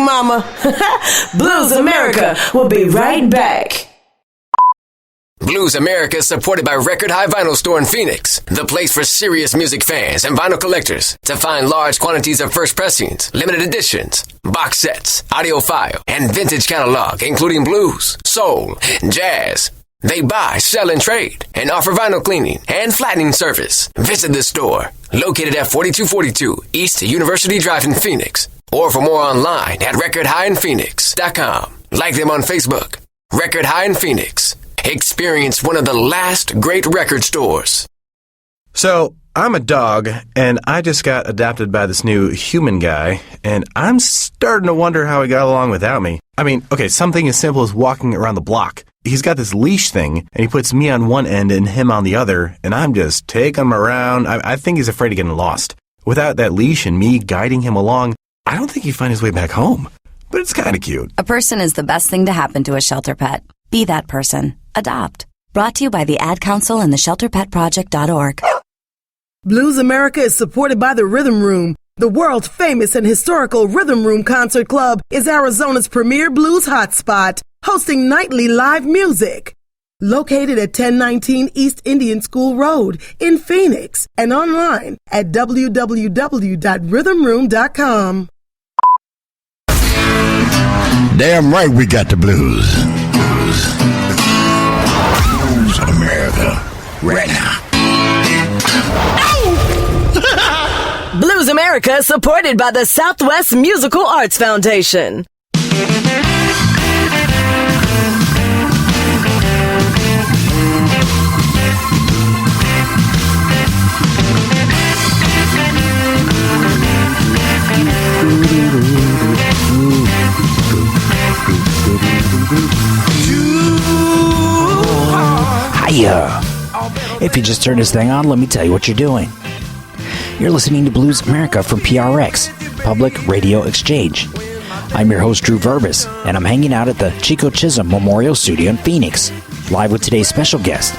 mama. Blues America will be right back. Blues America is supported by Record High Vinyl Store in Phoenix, the place for serious music fans and vinyl collectors to find large quantities of first pressings, limited editions, box sets, audiophile, and vintage catalog, including blues, soul, jazz. They buy, sell, and trade, and offer vinyl cleaning and flattening service. Visit the store, located at 4242 East University Drive in Phoenix, or for more online at recordhighinphoenix.com. Like them on Facebook. Record High in Phoenix. Experience one of the last great record stores. So, I'm a dog, and I just got adopted by this new human guy, and I'm starting to wonder how he got along without me. I mean, okay, something as simple as walking around the block. He's got this leash thing, and he puts me on one end and him on the other, and I'm just taking him around. I think he's afraid of getting lost. Without that leash and me guiding him along, I don't think he'd find his way back home. But it's kind of cute. A person is the best thing to happen to a shelter pet. Be that person. Adopt. Brought to you by the Ad Council and the ShelterPetProject.org. Blues America is supported by the Rhythm Room. The world famous and historical Rhythm Room Concert Club is Arizona's premier blues hotspot, hosting nightly live music. Located at 1019 East Indian School Road in Phoenix and online at www.rhythmroom.com. Damn right we got the blues. Blues America, right now. Blues America is supported by the Southwest Musical Arts Foundation. Hiya! If you just turned this thing on, let me tell you what you're doing. You're listening to Blues America from PRX, Public Radio Exchange. I'm your host, Drew Verbis, and I'm hanging out at the Chico Chisholm Memorial Studio in Phoenix, live with today's special guest.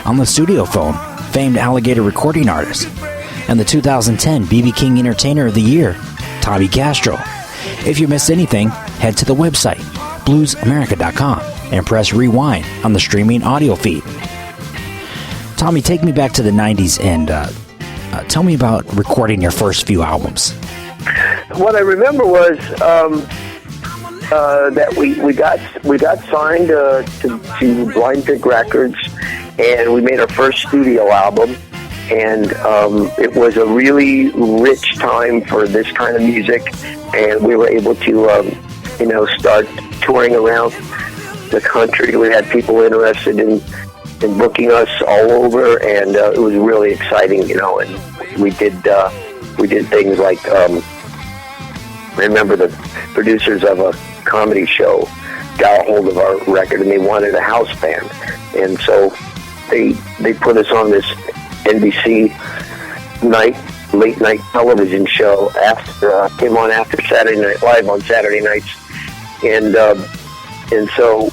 On the studio phone, famed Alligator recording artist, and the 2010 BB King Entertainer of the Year, Tommy Castro. If you missed anything, head to the website, bluesamerica.com, and press rewind on the streaming audio feed. Tommy, take me back to the 90s and tell me about recording your first few albums. What I remember was that we got signed to Blind Pig Records, and we made our first studio album. And it was a really rich time for this kind of music, and we were able to, start touring around the country. We had people interested in booking us all over, and it was really exciting, and we did things like, I remember the producers of a comedy show got a hold of our record, and they wanted a house band, and so they put us on this NBC late night television show came on after Saturday Night Live on Saturday nights, and so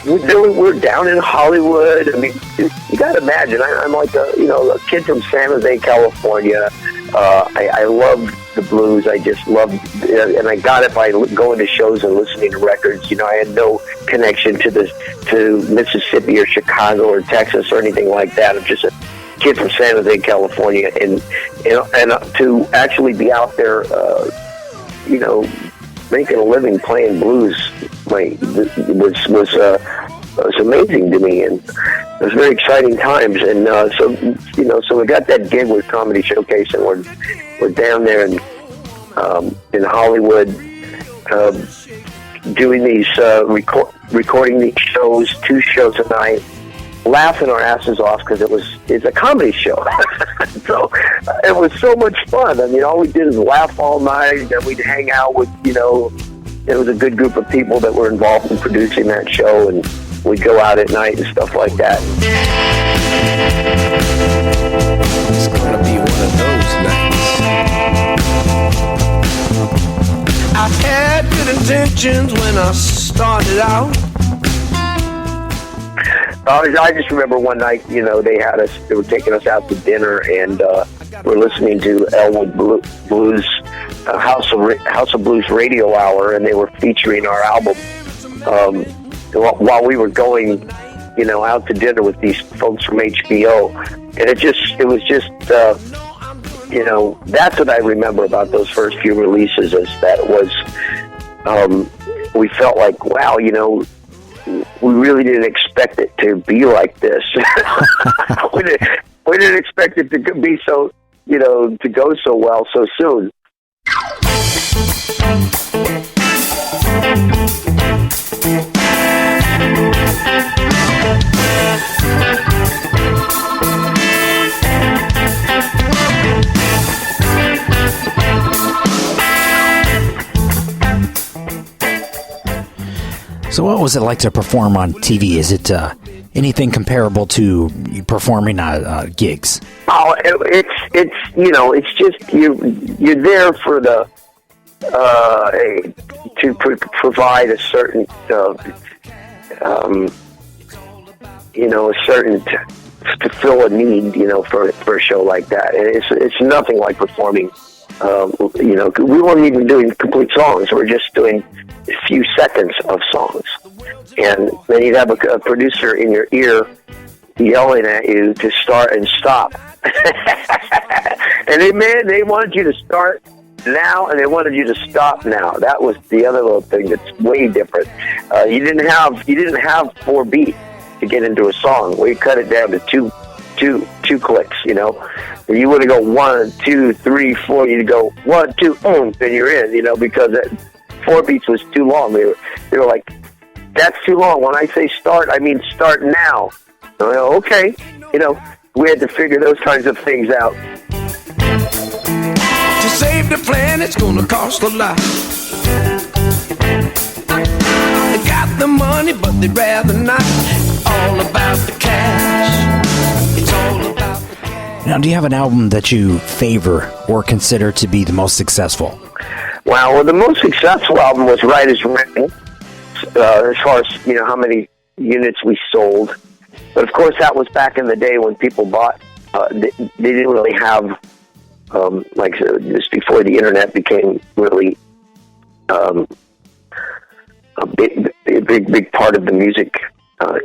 we're down in Hollywood. I mean, you got to imagine. I'm like a kid from San Jose, California. I love the blues. I just love, and I got it by going to shows and listening to records. I had no connection to Mississippi or Chicago or Texas or anything like that. I'm just a kid from San Jose, California, and to actually be out there, making a living playing blues, was amazing to me, and it was very exciting times. And so we got that gig with Comedy Showcase, and we're down there in Hollywood, doing these recording these shows, 2 shows a night, laughing our asses off because it's a comedy show. So it was so much fun. I mean, all we did is laugh all night, and we'd hang out with, it was a good group of people that were involved in producing that show, and we'd go out at night and stuff like that. It's going to be one of those nights. I had good intentions when I started out. I just remember one night, they were taking us out to dinner, and we're listening to Elwood Blues House of Blues Radio Hour, and they were featuring our album while we were going, out to dinner with these folks from HBO, and it was just. That's what I remember about those first few releases, is that it was, we felt like, wow, we really didn't expect it to be like this. we didn't expect it to be so, to go so well so soon. So what was it like to perform on TV? Is it anything comparable to performing gigs? Oh, it's just you're there for the to provide a certain to fill a need, for a show like that. And it's nothing like performing. We weren't even doing complete songs. We're just doing a few seconds of songs. And then you'd have a producer in your ear yelling at you to start and stop. And they wanted you to start now, and they wanted you to stop now. That was the other little thing that's way different. You didn't have 4 beats to get into a song. We cut it down to two clicks. You wouldn't go 1, 2, 3, 4. You'd go 1, 2, boom, and you're in. Because 4 beats was too long. They were like, that's too long. When I say start, I mean start now. Okay, we had to figure those kinds of things out. To save the planet's gonna cost a lot. They got the money, but they'd rather not. All about the cash. It's all about the cash. Now, do you have an album that you favor or consider to be the most successful? Well, the most successful album was Right Is Rain, as far as, how many units we sold. But, of course, that was back in the day when people bought, they didn't really have, just before the Internet became really a big part of the music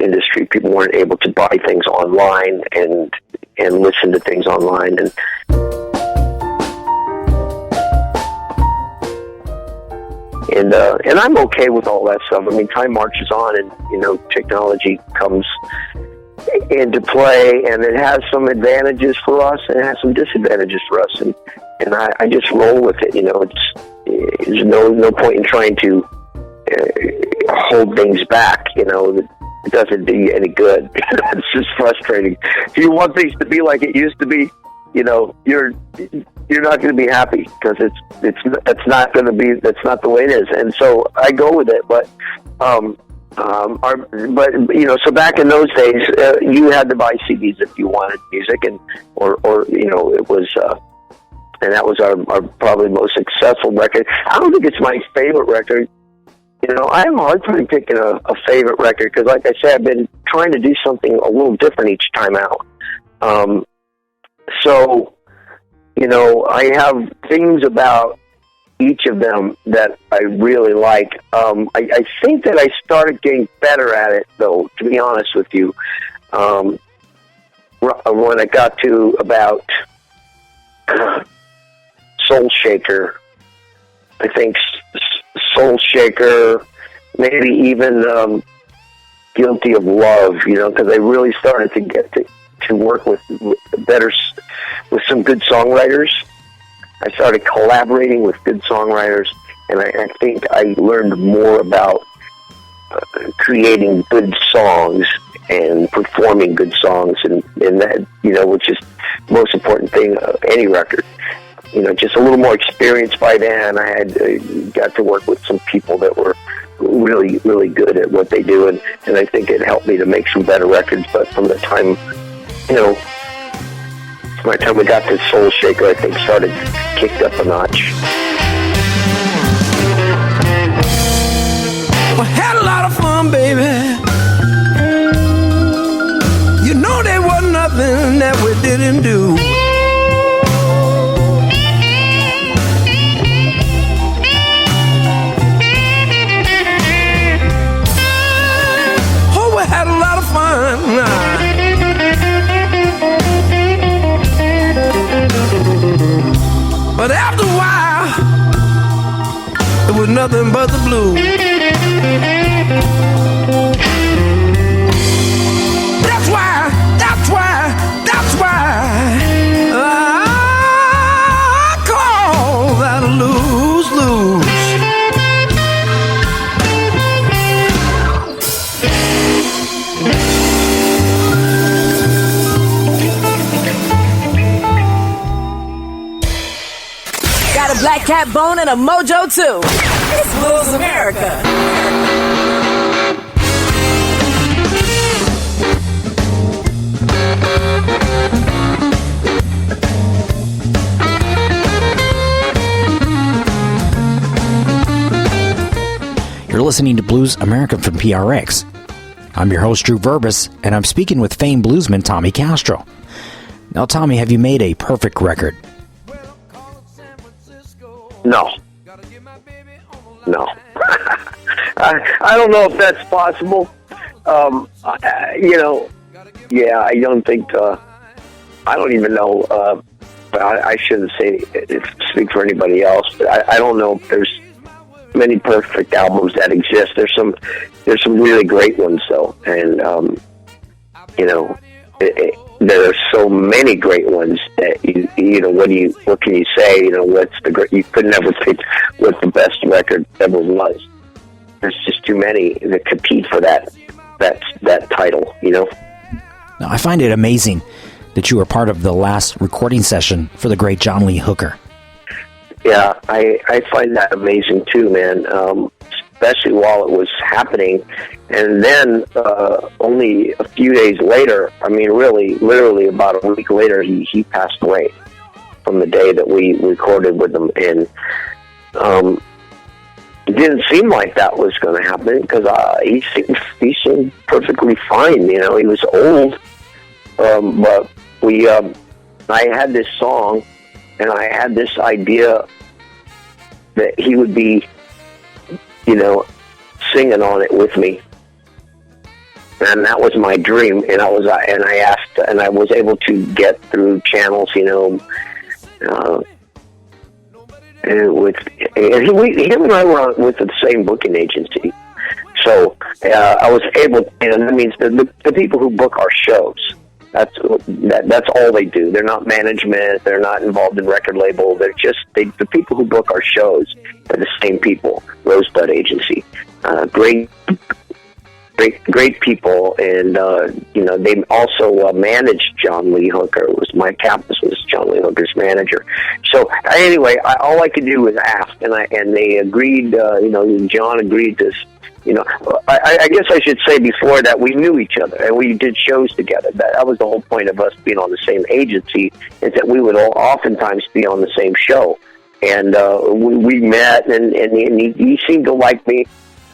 industry. People weren't able to buy things online and listen to things online. And I'm okay with all that stuff. I mean, time marches on, and technology comes into play, and it has some advantages for us, and it has some disadvantages for us, and I just roll with it. There's no point in trying to hold things back. It doesn't do you any good. It's just frustrating. If you want things to be like it used to be, you're not going to be happy, because that's not going to be. That's not the way it is. And so I go with it. But so back in those days, you had to buy CDs if you wanted music, and or it was. And that was our probably most successful record. I don't think it's my favorite record. I have a hard time picking a favorite record, because, like I said, I've been trying to do something a little different each time out. I have things about each of them that I really like. I think that I started getting better at it, though, to be honest with you, when I got to about Soul Shaker. I think Soul Shaker, maybe even Guilty of Love, because I really started to get to work with some good songwriters. I started collaborating with good songwriters, and I think I learned more about creating good songs and performing good songs, and that, which is the most important thing of any record. Just a little more experience by then. I had got to work with some people that were really, really good at what they do, and I think it helped me to make some better records. But from the time, by the time we got to Soul Shaker, I think started kicked up a notch. Well, had a lot of fun, baby. There was nothing that we didn't do. But after a while, it was nothing but the blues. That's why I call that a lose-lose. Got a black cat bone and a mojo too. It's Blues America. You're listening to Blues America from PRX. I'm your host, Drew Verbis, and I'm speaking with famed bluesman Tommy Castro. Now, Tommy, have you made a perfect record? No. I don't know if that's possible. I don't think, I don't even know, I shouldn't speak for anybody else, but I don't know if there's many perfect albums that exist. There's some really great ones though, and there are so many great ones that what can you say? What's the great? You could never pick what the best record ever was. There's just too many that compete for that title. Now, I find it amazing that you were part of the last recording session for the great John Lee Hooker. Yeah, I find that amazing too, man. Especially while it was happening, and then only a few days later, I mean, really, literally about a week later, he passed away from the day that we recorded with him, and it didn't seem like that was going to happen because he seemed perfectly fine. He was old, but I had this song, and I had this idea that he would be, singing on it with me, and that was my dream. And I asked, and I was able to get through channels, him and I were with the same booking agency, so I was able. That means the people who book our shows. That's all they do. They're not management. They're not involved in record label. They're just the people who book our shows are the same people. Rosebud Agency, great people, and they also managed John Lee Hooker. Mike Kappas was John Lee Hooker's manager. So anyway, all I could do was ask, and they agreed. John agreed to. I guess I should say before that we knew each other and we did shows together. That was the whole point of us being on the same agency, is that we would oftentimes be on the same show. And we met, and he seemed to like me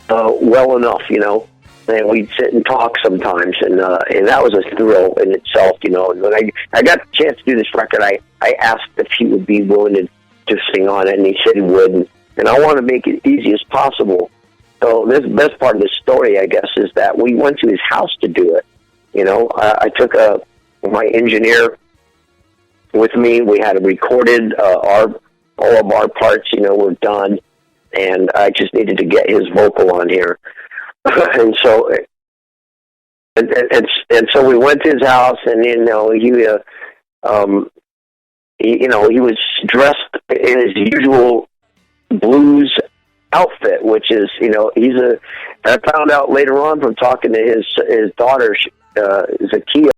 well enough, and we'd sit and talk sometimes, and that was a thrill in itself, And when I got the chance to do this record, I asked if he would be willing to sing on it, and he said he would, and I want to make it easy as possible. So this best part of the story, I guess, is that we went to his house to do it. I took my engineer with me. We had recorded all of our parts. Were done, and I just needed to get his vocal on here. And so, and so we went to his house, and he was dressed in his usual blues outfit, which is, I found out later on from talking to his daughter, Zakia,